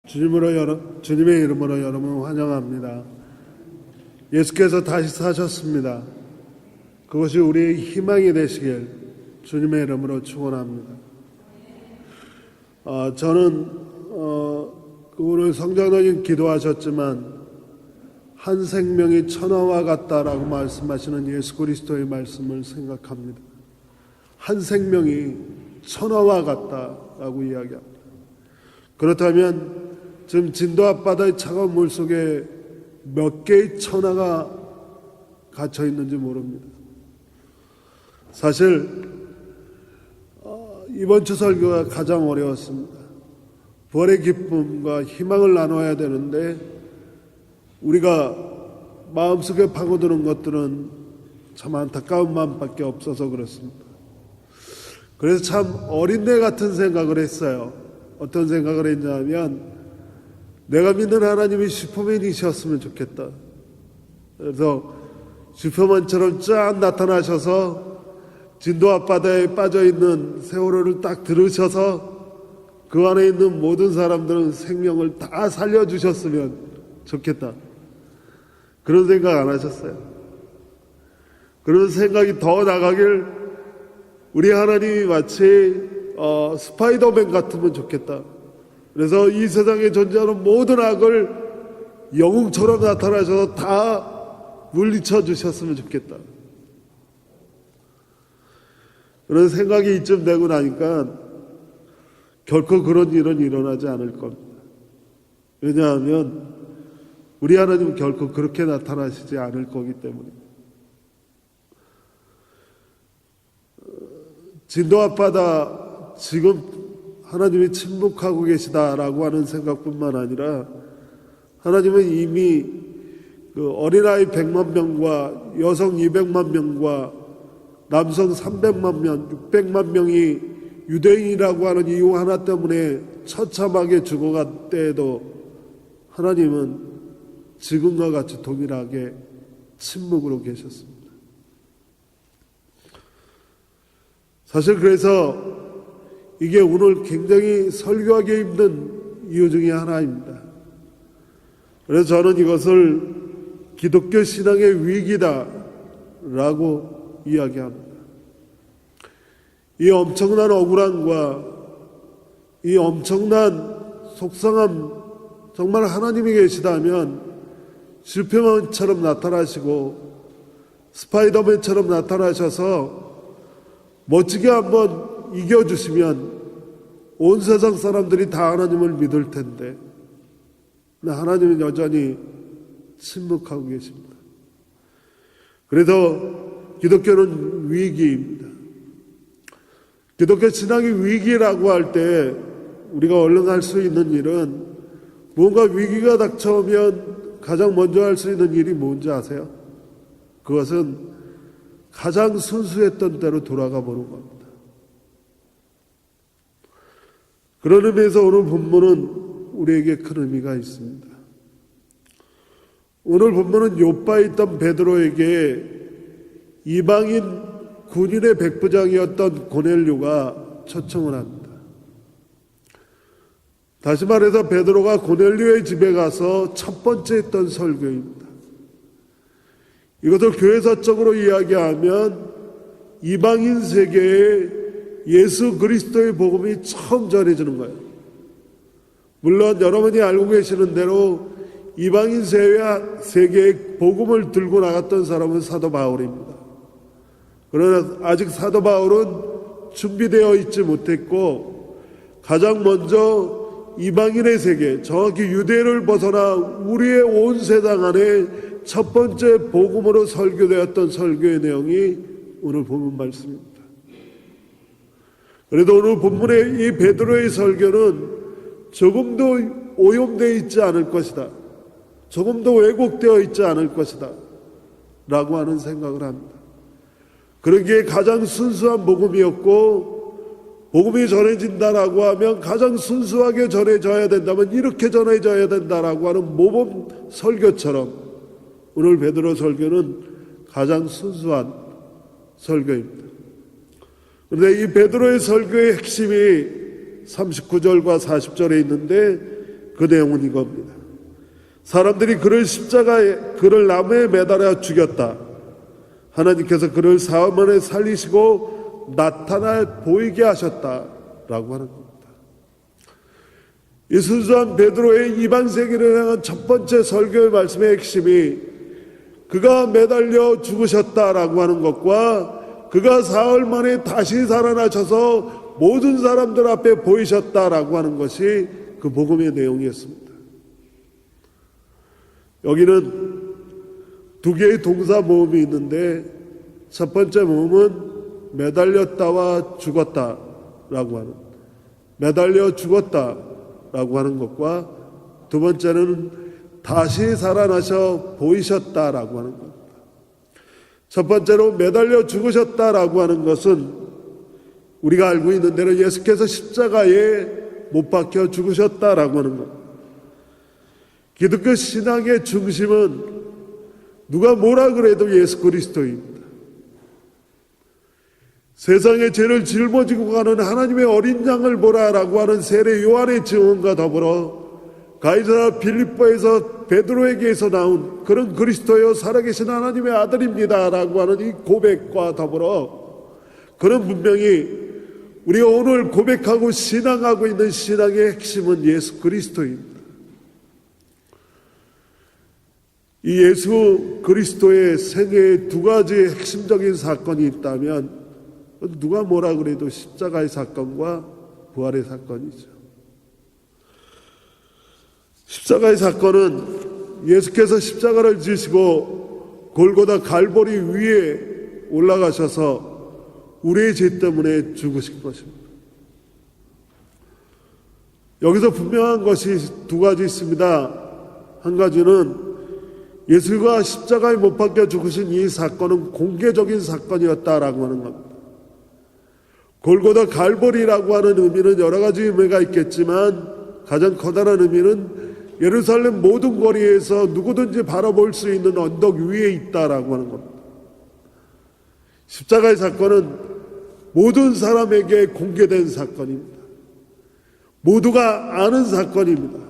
주님의 이름으로 여러분 환영합니다. 예수께서 다시 사셨습니다. 그것이 우리의 희망이 되시길 주님의 이름으로 축원합니다. 저는 오늘 성장로님 기도하셨지만 한 생명이 천하와 같다라고 말씀하시는 예수 그리스도의 말씀을 생각합니다. 한 생명이 천하와 같다라고 이야기합니다. 그렇다면 지금 진도 앞바다의 차가운 물 속에 몇 개의 천하가 갇혀 있는지 모릅니다. 사실 이번 주 설교가 가장 어려웠습니다. 부활의 기쁨과 희망을 나눠야 되는데 우리가 마음속에 파고드는 것들은 참 안타까운 마음밖에 없어서 그렇습니다. 그래서 참 어린애 같은 생각을 했어요. 어떤 생각을 했냐면 내가 믿는 하나님이 슈퍼맨이셨으면 좋겠다. 그래서 슈퍼맨처럼 쫙 나타나셔서 진도 앞바다에 빠져있는 세월호를 딱 들으셔서 그 안에 있는 모든 사람들은 생명을 다 살려주셨으면 좋겠다. 그런 생각 안 하셨어요. 그런 생각이 더 나가길 우리 하나님이 마치 스파이더맨 같으면 좋겠다. 그래서 이 세상에 존재하는 모든 악을 영웅처럼 나타나셔서 다 물리쳐 주셨으면 좋겠다. 그런 생각이 이쯤 되고 나니까 결코 그런 일은 일어나지 않을 겁니다. 왜냐하면 우리 하나님은 결코 그렇게 나타나시지 않을 거기 때문입니다. 진도 앞바다 지금 하나님이 침묵하고 계시다라고 하는 생각뿐만 아니라 하나님은 이미 그 어린아이 100만 명과 여성 200만 명과 남성 300만 명, 600만 명이 유대인이라고 하는 이유 하나 때문에 처참하게 죽어갈 때에도 하나님은 지금과 같이 동일하게 침묵으로 계셨습니다. 사실 그래서 이게 오늘 굉장히 설교하기 힘든 이유 중에 하나입니다. 그래서 저는 이것을 기독교 신앙의 위기다라고 이야기합니다. 이 엄청난 억울함과 이 엄청난 속상함, 정말 하나님이 계시다면 슈퍼맨처럼 나타나시고 스파이더맨처럼 나타나셔서 멋지게 한번 이겨주시면 온 세상 사람들이 다 하나님을 믿을 텐데 하나님은 여전히 침묵하고 계십니다. 그래서 기독교는 위기입니다. 기독교 신앙이 위기라고 할 때 우리가 얼른 할 수 있는 일은 뭔가 위기가 닥쳐오면 가장 먼저 할 수 있는 일이 뭔지 아세요? 그것은 가장 순수했던 대로 돌아가 보는 겁니다. 그런 의미에서 오늘 본문은 우리에게 큰 의미가 있습니다. 오늘 본문은 요바에 있던 베드로에게 이방인 군인의 백부장이었던 고넬료가 초청을 합니다. 다시 말해서 베드로가 고넬료의 집에 가서 첫 번째 했던 설교입니다. 이것을 교회사적으로 이야기하면 이방인 세계에 예수 그리스도의 복음이 처음 전해지는 거예요. 물론 여러분이 알고 계시는 대로 이방인 세계에 복음을 들고 나갔던 사람은 사도 바울입니다. 그러나 아직 사도 바울은 준비되어 있지 못했고 가장 먼저 이방인의 세계, 정확히 유대를 벗어나 우리의 온 세상 안에 첫 번째 복음으로 설교되었던 설교의 내용이 오늘 본문 말씀입니다. 그래도 오늘 본문의 이 베드로의 설교는 조금도 오염되어 있지 않을 것이다. 조금도 왜곡되어 있지 않을 것이다. 라고 하는 생각을 합니다. 그러기에 가장 순수한 복음이었고 복음이 전해진다라고 하면 가장 순수하게 전해져야 된다면 이렇게 전해져야 된다라고 하는 모범 설교처럼 오늘 베드로 설교는 가장 순수한 설교입니다. 그런데 이 베드로의 설교의 핵심이 39절과 40절에 있는데 그 내용은 이겁니다. 사람들이 그를 나무에 매달아 죽였다. 하나님께서 그를 사흘 만에 살리시고 나타나 보이게 하셨다라고 하는 겁니다. 이 순수한 베드로의 이방 세계를 향한 첫 번째 설교의 말씀의 핵심이 그가 매달려 죽으셨다라고 하는 것과 그가 사흘 만에 다시 살아나셔서 모든 사람들 앞에 보이셨다라고 하는 것이 그 복음의 내용이었습니다. 여기는 두 개의 동사 모음이 있는데 첫 번째 모음은 매달렸다와 죽었다라고 하는, 매달려 죽었다라고 하는 것과 두 번째는 다시 살아나셔 보이셨다라고 하는 겁니다. 첫 번째로 매달려 죽으셨다라고 하는 것은 우리가 알고 있는 대로 예수께서 십자가에 못 박혀 죽으셨다라고 하는 겁니다. 기독교 신앙의 중심은 누가 뭐라 그래도 예수 그리스도입니다. 세상의 죄를 짊어지고 가는 하나님의 어린 양을 보라라고 하는 세례 요한의 증언과 더불어 가이사랴 빌립보에서 베드로에게서 나온 그런 그리스도여 살아계신 하나님의 아들입니다라고 하는 이 고백과 더불어 그런 분명히 우리가 오늘 고백하고 신앙하고 있는 신앙의 핵심은 예수 그리스도입니다. 이 예수 그리스도의 생애에 두 가지 핵심적인 사건이 있다면 누가 뭐라 그래도 십자가의 사건과 부활의 사건이죠. 십자가의 사건은 예수께서 십자가를 지시고 골고다 갈보리 위에 올라가셔서 우리의 죄 때문에 죽으신 것입니다. 여기서 분명한 것이 두 가지 있습니다. 한 가지는 예수가 십자가에 못 박혀 죽으신 이 사건은 공개적인 사건이었다라고 하는 겁니다. 골고다 갈보리라고 하는 의미는 여러 가지 의미가 있겠지만 가장 커다란 의미는 예루살렘 모든 거리에서 누구든지 바라볼 수 있는 언덕 위에 있다라고 하는 겁니다. 십자가의 사건은 모든 사람에게 공개된 사건입니다. 모두가 아는 사건입니다.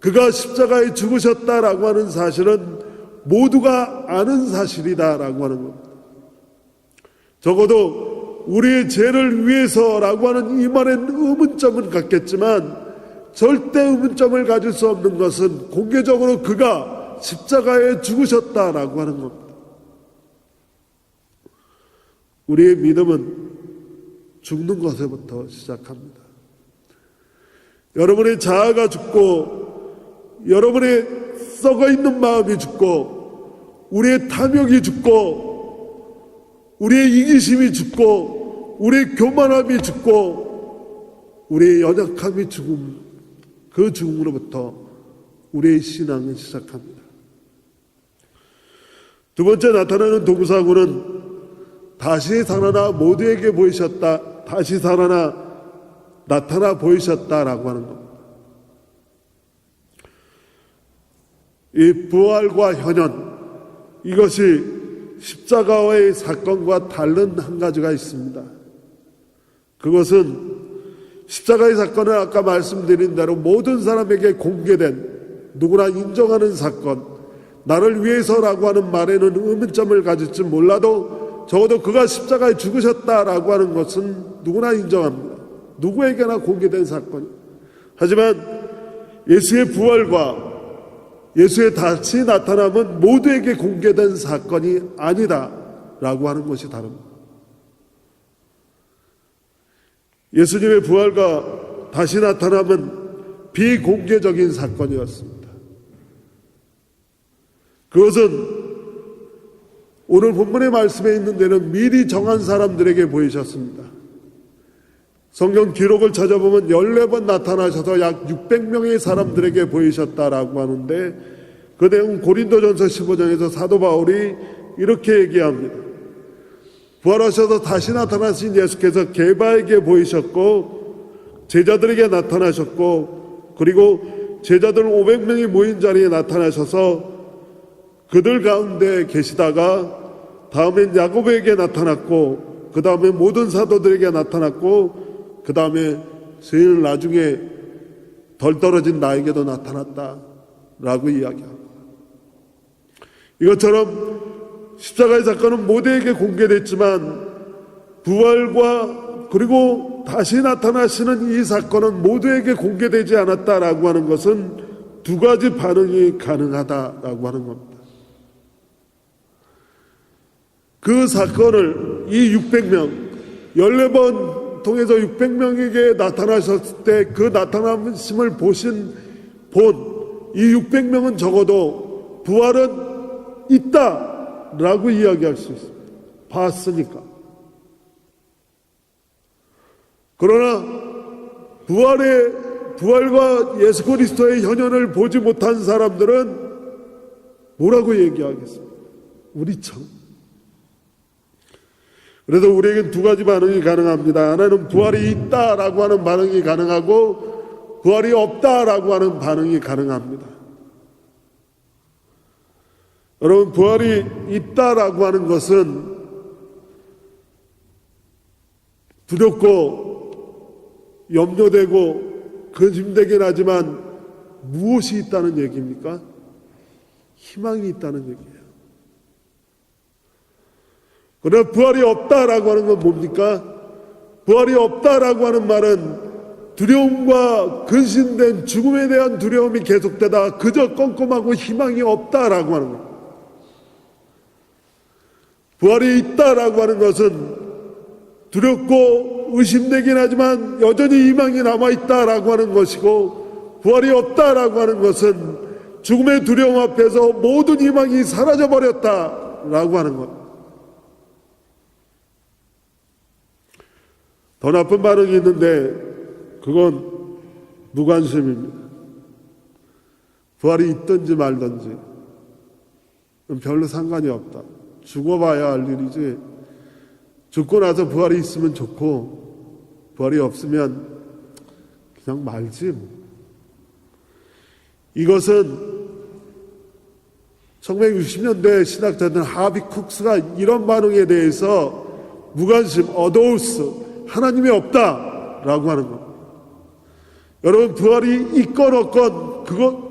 그가 십자가에 죽으셨다라고 하는 사실은 모두가 아는 사실이다라고 하는 겁니다. 적어도 우리의 죄를 위해서라고 하는 이 말엔 의문점은 갖겠지만 절대 의문점을 가질 수 없는 것은 공개적으로 그가 십자가에 죽으셨다라고 하는 겁니다. 우리의 믿음은 죽는 것에부터 시작합니다. 여러분의 자아가 죽고 여러분의 썩어있는 마음이 죽고 우리의 탐욕이 죽고 우리의 이기심이 죽고 우리의 교만함이 죽고 우리의 연약함이 죽음, 그 죽음으로부터 우리의 신앙은 시작합니다. 두 번째 나타나는 동사구는 다시 살아나 모두에게 보이셨다, 다시 살아나 나타나 보이셨다라고 하는 겁니다. 이 부활과 현현, 이것이 십자가의 사건과 다른 한 가지가 있습니다. 그것은 십자가의 사건은 아까 말씀드린 대로 모든 사람에게 공개된 누구나 인정하는 사건, 나를 위해서라고 하는 말에는 의문점을 가질지 몰라도 적어도 그가 십자가에 죽으셨다라고 하는 것은 누구나 인정합니다. 누구에게나 공개된 사건입니다. 하지만 예수의 부활과 예수의 다시 나타남은 모두에게 공개된 사건이 아니다라고 하는 것이 다릅니다. 예수님의 부활과 다시 나타남은 비공개적인 사건이었습니다. 그것은 오늘 본문의 말씀에 있는 데는 미리 정한 사람들에게 보이셨습니다. 성경 기록을 찾아보면 14번 나타나셔서 약 600명의 사람들에게 보이셨다라고 하는데 그 내용 고린도전서 15장에서 사도 바울이 이렇게 얘기합니다. 부활하셔서 다시 나타나신 예수께서 게바에게 보이셨고 제자들에게 나타나셨고 그리고 제자들 500명이 모인 자리에 나타나셔서 그들 가운데 계시다가 다음엔 야고보에게 나타났고 그 다음에 모든 사도들에게 나타났고 그 다음에 제일 나중에 더 덜 떨어진 나에게도 나타났다라고 이야기합니다. 이것처럼 십자가의 사건은 모두에게 공개됐지만 부활과 그리고 다시 나타나시는 이 사건은 모두에게 공개되지 않았다라고 하는 것은 두 가지 반응이 가능하다라고 하는 겁니다. 그 사건을 이 600명, 14번 통해서 600명에게 나타나셨을 때 그 나타나심을 본 이 600명은 적어도 부활은 있다라고 이야기할 수 있습니다. 봤으니까. 그러나 부활과 예수 그리스도의 현현을 보지 못한 사람들은 뭐라고 얘기하겠습니까? 우리 참. 그래서 우리에겐 두 가지 반응이 가능합니다. 하나는 부활이 있다라고 하는 반응이 가능하고 부활이 없다라고 하는 반응이 가능합니다. 여러분, 부활이 있다라고 하는 것은 두렵고 염려되고 근심되긴 하지만 무엇이 있다는 얘기입니까? 희망이 있다는 얘기예요. 그러나 부활이 없다라고 하는 건 뭡니까? 부활이 없다라고 하는 말은 두려움과 근심된 죽음에 대한 두려움이 계속되다 그저 껌껌하고 희망이 없다라고 하는 겁니다. 부활이 있다라고 하는 것은 두렵고 의심되긴 하지만 여전히 희망이 남아있다라고 하는 것이고, 부활이 없다라고 하는 것은 죽음의 두려움 앞에서 모든 희망이 사라져버렸다라고 하는 것. 더 나쁜 반응이 있는데 그건 무관심입니다. 부활이 있든지 말든지 별로 상관이 없다. 죽어봐야 할 일이지, 죽고 나서 부활이 있으면 좋고 부활이 없으면 그냥 말지 뭐. 이것은 1960년대 신학자들 하비 쿡스가 이런 반응에 대해서 무관심, 어도우스, 하나님이 없다라고 하는 겁니다. 여러분, 부활이 있건 없건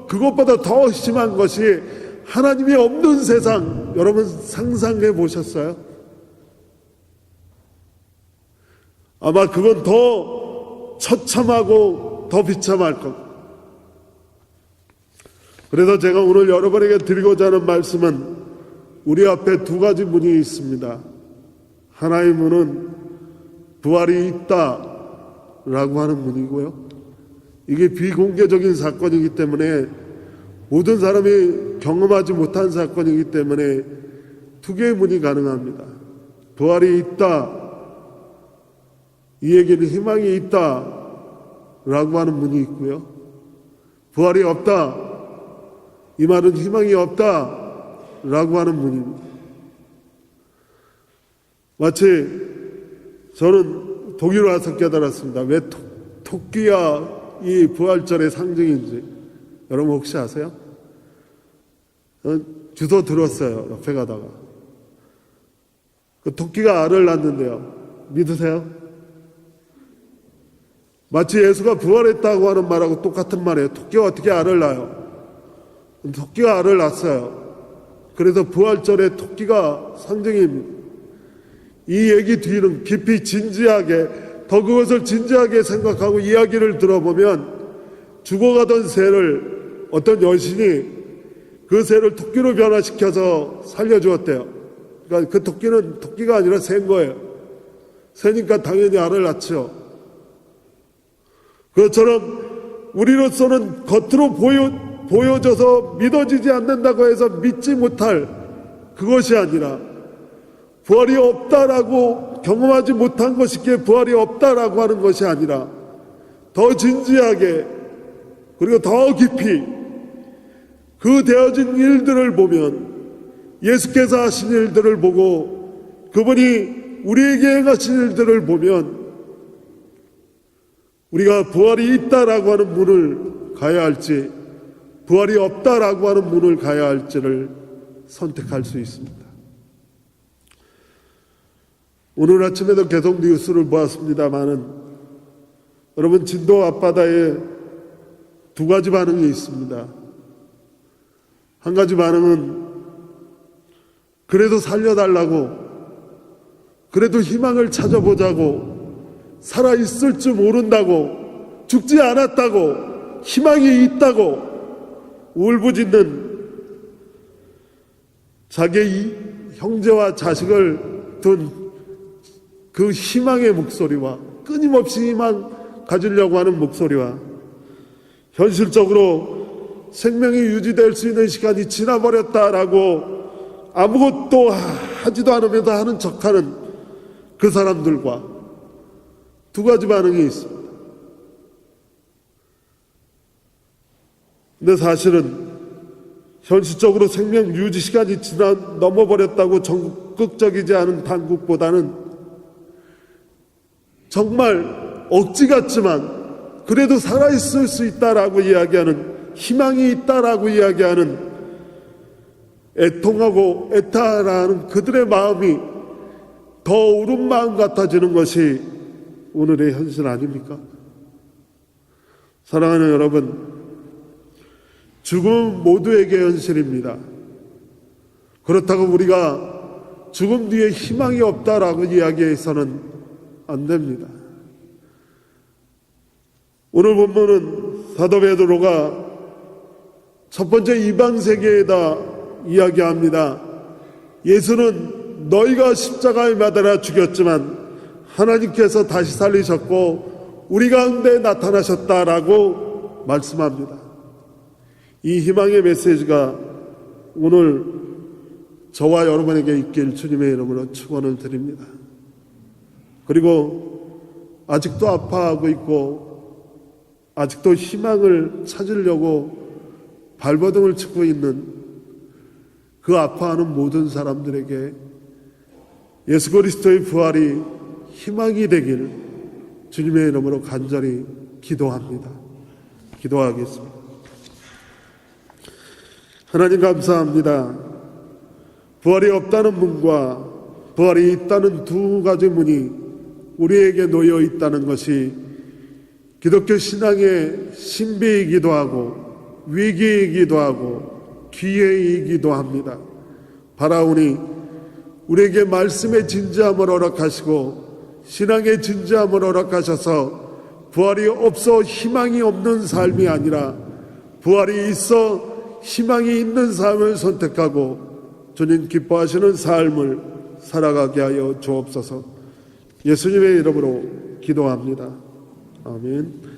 그것보다 더 심한 것이 하나님이 없는 세상, 여러분 상상해 보셨어요? 아마 그건 더 처참하고 더 비참할 겁니다. 그래서 제가 오늘 여러분에게 드리고자 하는 말씀은 우리 앞에 두 가지 문이 있습니다. 하나의 문은 부활이 있다라고 하는 문이고요. 이게 비공개적인 사건이기 때문에 모든 사람이 경험하지 못한 사건이기 때문에 두 개의 문이 가능합니다. 부활이 있다, 이 얘기는 희망이 있다라고 하는 문이 있고요. 부활이 없다, 이 말은 희망이 없다라고 하는 문입니다. 마치 저는 독일 와서 깨달았습니다. 왜 토끼가 이 부활절의 상징인지 여러분 혹시 아세요? 주소 들었어요. 옆에 가다가. 그 토끼가 알을 낳는데요. 믿으세요? 마치 예수가 부활했다고 하는 말하고 똑같은 말이에요. 토끼가 어떻게 알을 낳아요? 토끼가 알을 낳았어요. 그래서 부활절에 토끼가 상징입니다. 이 얘기 뒤는 깊이 진지하게, 더 그것을 진지하게 생각하고 이야기를 들어보면 죽어가던 새를 어떤 여신이 그 새를 토끼로 변화시켜서 살려주었대요. 그러니까 그 토끼는 토끼가 아니라 새인 거예요. 새니까 당연히 알을 낳죠. 그것처럼 우리로서는 겉으로 보여져서 믿어지지 않는다고 해서 믿지 못할 그것이 아니라, 부활이 없다라고 경험하지 못한 것이기에 부활이 없다라고 하는 것이 아니라 더 진지하게 그리고 더 깊이 그 되어진 일들을 보면, 예수께서 하신 일들을 보고 그분이 우리에게 행하신 일들을 보면 우리가 부활이 있다라고 하는 문을 가야 할지 부활이 없다라고 하는 문을 가야 할지를 선택할 수 있습니다. 오늘 아침에도 계속 뉴스를 보았습니다마는 여러분, 진도 앞바다에 두 가지 반응이 있습니다. 한 가지 반응은 그래도 살려달라고, 그래도 희망을 찾아보자고, 살아있을 줄 모른다고, 죽지 않았다고, 희망이 있다고 울부짖는 자기의 형제와 자식을 둔 그 희망의 목소리와, 끊임없이 희망 가지려고 하는 목소리와, 현실적으로 생명이 유지될 수 있는 시간이 지나버렸다라고 아무것도 하지도 않으면서 하는 척하는 그 사람들과 두 가지 반응이 있습니다. 근데 사실은 현실적으로 생명 유지 시간이 넘어버렸다고 적극적이지 않은 당국보다는 정말 억지 같지만 그래도 살아있을 수 있다라고 이야기하는, 희망이 있다라고 이야기하는, 애통하고 애타라는 그들의 마음이 더 옳은 마음 같아지는 것이 오늘의 현실 아닙니까? 사랑하는 여러분, 죽음은 모두에게 현실입니다. 그렇다고 우리가 죽음 뒤에 희망이 없다라고 이야기해서는 안 됩니다. 오늘 본문은 사도 베드로가 첫 번째 이방 세계에다 이야기합니다. 예수는 너희가 십자가에 매달아 죽였지만 하나님께서 다시 살리셨고 우리 가운데 나타나셨다라고 말씀합니다. 이 희망의 메시지가 오늘 저와 여러분에게 있길 주님의 이름으로 축원을 드립니다. 그리고 아직도 아파하고 있고 아직도 희망을 찾으려고 발버둥을 치고 있는 그 아파하는 모든 사람들에게 예수 그리스도의 부활이 희망이 되길 주님의 이름으로 간절히 기도합니다. 기도하겠습니다. 하나님 감사합니다. 부활이 없다는 문과 부활이 있다는 두 가지 문이 우리에게 놓여 있다는 것이 기독교 신앙의 신비이기도 하고 위기이기도 하고 기회이기도 합니다. 바라오니 우리에게 말씀의 진지함을 허락하시고 신앙의 진지함을 허락하셔서 부활이 없어 희망이 없는 삶이 아니라 부활이 있어 희망이 있는 삶을 선택하고 주님 기뻐하시는 삶을 살아가게 하여 주옵소서. 예수님의 이름으로 기도합니다. 아멘.